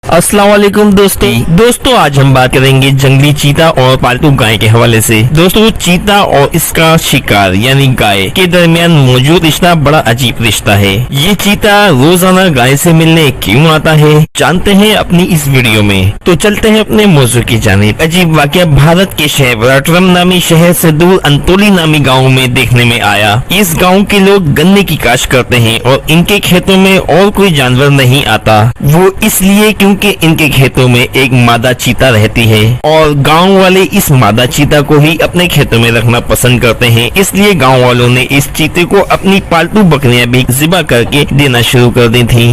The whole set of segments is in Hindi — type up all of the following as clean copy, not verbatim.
अस्सलाम वालेकुम दोस्तों आज हम बात करेंगे जंगली चीता और पालतू गाय के हवाले से। दोस्तों चीता और इसका शिकार यानी गाय के दरमियान मौजूद रिश्ता बड़ा अजीब रिश्ता है। ये चीता रोजाना गाय से मिलने क्यों आता है जानते हैं अपनी इस वीडियो में। तो चलते हैं अपने मौजू की जानिब। अजीब वाकया भारत के शहर राटरम नामी शहर से दूर अंतोली नामी गाँव में देखने में आया। इस गाँव के लोग गन्ने की काश्त करते हैं और इनके खेतों में और कोई जानवर नहीं आता। वो इसलिए क्योंकि इनके खेतों में एक मादा चीता रहती है और गांव वाले इस मादा चीता को ही अपने खेतों में रखना पसंद करते हैं। इसलिए गांव वालों ने इस चीते को अपनी पालतू बकरियां भी ज़िबा करके देना शुरू कर दी थी।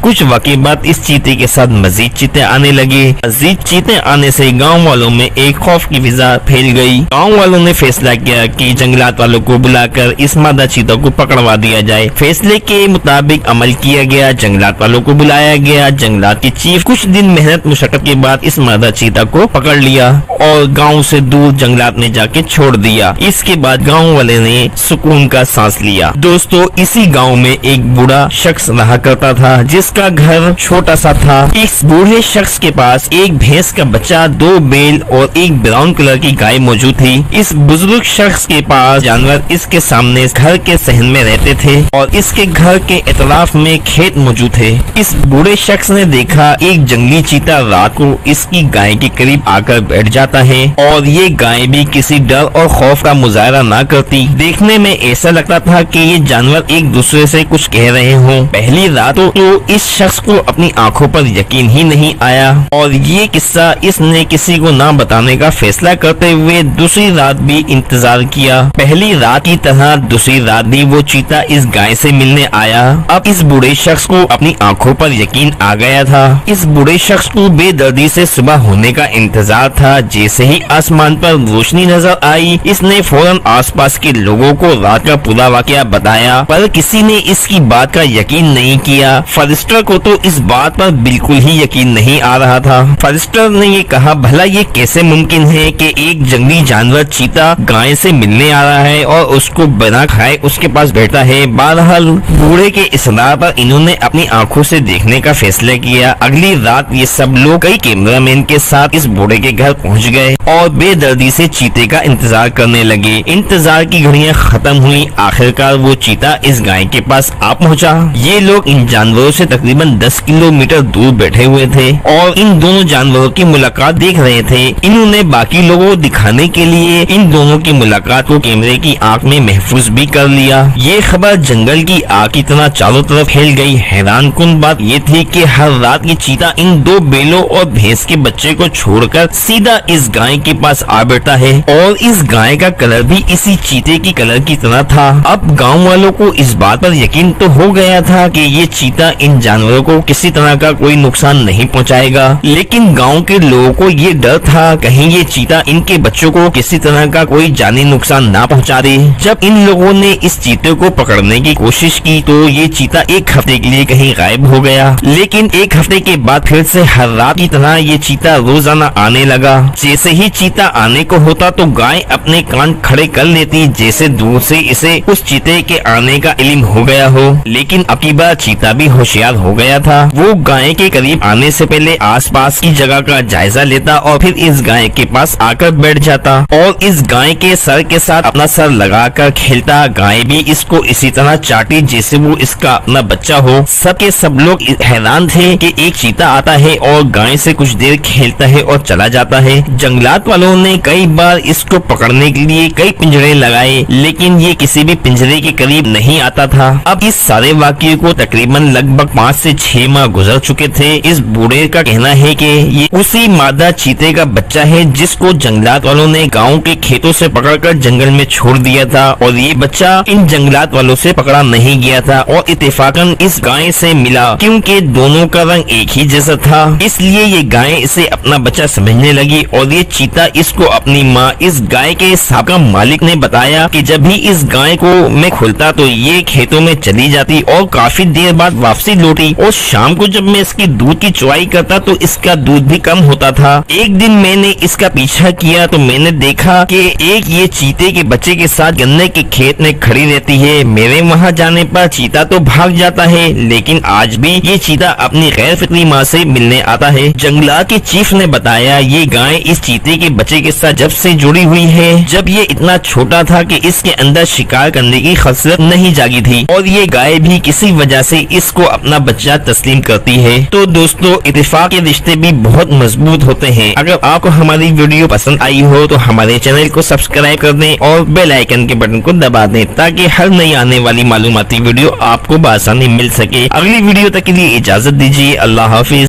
कुछ वक्त बाद इस चीते के साथ मजीद चीते आने लगे। मजीद चीते आने से गाँव वालों में एक खौफ की फिजा फैल गई। गाँव वालों ने फैसला किया कि जंगलात वालों को बुलाकर इस मादा चीता को पकड़वा दिया जाए। फैसले के मुताबिक अमल किया गया। जंगलात वालों को बुलाया गया। जंगलात के चीफ कुछ दिन मेहनत मुशक्कत के बाद इस मादा चीता को पकड़ लिया और गांव से दूर जंगलात में जाके छोड़ दिया। इसके बाद गांव वाले ने सुकून का सांस लिया। दोस्तों इसी गांव में एक बूढ़ा शख्स रहा करता था जिसका घर छोटा सा था। इस बूढ़े शख्स के पास एक भैंस का बच्चा, 2 बैल और एक ब्राउन कलर की गाय मौजूद थी। इस बुजुर्ग शख्स के पास जानवर इसके सामने घर के सहन में रहते थे और इसके घर के इतराफ में खेत मौजूद थे। इस बूढ़े शख्स ने देखा एक जंगली चीता रात को इसकी गाय के करीब आकर बैठ जाता है और ये गाय भी किसी डर और खौफ का मुजाहरा ना करती। देखने में ऐसा लगता था कि ये जानवर एक दूसरे से कुछ कह रहे हों। पहली रात तो इस शख्स को अपनी आंखों पर यकीन ही नहीं आया और ये किस्सा इसने किसी को ना बताने का फैसला करते हुए दूसरी रात भी इंतजार किया। पहली रात की तरह दूसरी रात भी वो चीता इस गाय से मिलने आया। अब इस बूढ़े शख्स को अपनी आंखों पर यकीन आ गया था। इस बूढ़े शख्स को बेदर्दी से सुबह होने का इंतजार था। जैसे ही आसमान पर रोशनी नजर आई इसने फौरन आसपास के लोगों को रात का पूरा वाकया बताया, पर किसी ने इसकी बात का यकीन नहीं किया। फॉरेस्टर को तो इस बात पर बिल्कुल ही यकीन नहीं आ रहा था। फॉरेस्टर ने ये कहा, भला ये कैसे मुमकिन है कि एक जंगली जानवर चीता गाय से मिलने आ रहा है और उसको बिना खाए उसके पास बैठा है। बहरहाल बूढ़े के इसरार पर इन्होंने अपनी आंखों से देखने का फैसला किया। अगली रात ये सब लोग कई कैमरामैन के साथ इस बूढ़े के घर पहुंच गए और बेदर्दी से चीते का इंतजार करने लगे। इंतजार की घड़ियां खत्म हुई। आखिरकार वो चीता इस गाय के पास आ पहुंचा। ये लोग इन जानवरों से तकरीबन 10 किलोमीटर दूर बैठे हुए थे और इन दोनों जानवरों की मुलाकात देख रहे थे। इन्होंने बाकी लोगों को दिखाने के लिए इन दोनों की मुलाकात को कैमरे की आंख में महफूज भी कर लिया। ये खबर जंगल की आग की तरह चारों तरफ फैल गई। हैरान कुन बात ये थी कि हर रात ये चीता इन 2 बैलों और भैंस के बच्चे को छोड़कर सीधा इस गाय के पास आ बैठा है और इस गाय का कलर भी इसी चीते की कलर की तरह था। अब गांव वालों को इस बात पर यकीन तो हो गया था कि ये चीता इन जानवरों को किसी तरह का कोई नुकसान नहीं पहुंचाएगा, लेकिन गांव के लोगों को ये डर था कहीं ये चीता इनके बच्चों को किसी तरह का कोई जानी नुकसान ना पहुंचा दे। जब इन लोगों ने इस चीते को पकड़ने की कोशिश की तो ये चीता एक हफ्ते के लिए कहीं गायब हो गया, लेकिन एक हफ्ते के बाद फिर से हर रात की तरह ये चीता रोजाना आने लगा। जैसे ही चीता आने को होता तो गाय अपने कान खड़े कर लेती, जैसे दूर से इसे उस चीते के आने का इल्म हो गया हो। लेकिन अब की बार चीता भी होशियार हो गया था। वो गाय के करीब आने से पहले आसपास की जगह का जायजा लेता और फिर इस गाय के पास आकर बैठ जाता और इस गाय के सर के साथ अपना सर लगाकर खेलता। गाय भी इसको इसी तरह चाटी जैसे वो इसका अपना बच्चा हो। सबके सब लोग हैरान थे कि एक चीता आता है और गाय से कुछ देर खेलता है और चला जाता है। जंगलात वालों ने कई बार इसको पकड़ने के लिए कई पिंजरे लगाए, लेकिन ये किसी भी पिंजरे के करीब नहीं आता था। अब इस सारे वाकये को तकरीबन लगभग 5 से 6 माह गुजर चुके थे। इस बूढ़े का कहना है कि ये उसी मादा चीते का बच्चा है जिसको जंगलात वालों ने गाँव के खेतों से पकड़कर जंगल में छोड़ दिया था और ये बच्चा इन जंगलात वालों से पकड़ा नहीं गया था और इत्तेफाकन इस गाय से मिला। क्योंकि दोनों का रंग एक ही जैसा था इसलिए ये गाय इसे अपना बच्चा समझने लगी और ये चीता इसको अपनी माँ इस गाय के साबका मालिक ने बताया कि जब भी इस गाय को मैं खोलता तो ये खेतों में चली जाती और काफी देर बाद वापसी लौटी और शाम को जब मैं इसकी दूध की चुवाई करता तो इसका दूध भी कम होता था। एक दिन मैंने इसका पीछा किया तो मैंने देखा कि एक ये चीते के बच्चे के साथ गन्ने के खेत में खड़ी रहती है। मेरे वहाँ जाने पर चीता तो भाग जाता है, लेकिन आज भी ये चीता अपनी गैर अपनी माँ से मिलने आता है। जंगलात के चीफ ने बताया ये गाय इस चीते के बच्चे के साथ जब से जुड़ी हुई है जब ये इतना छोटा था कि इसके अंदर शिकार करने की खसरत नहीं जागी थी और ये गाय भी किसी वजह से इसको अपना बच्चा तस्लीम करती है। तो दोस्तों इत्तेफाक के रिश्ते भी बहुत मजबूत होते हैं। अगर आपको हमारी वीडियो पसंद आई हो तो हमारे चैनल को सब्सक्राइब कर दें और बेल आइकन के बटन को दबा दें ताकि हर नई आने वाली मालूमाती वीडियो आपको बआसानी मिल सके। अगली वीडियो तक के लिए इजाजत दीजिए। अल्लाह हाफिज।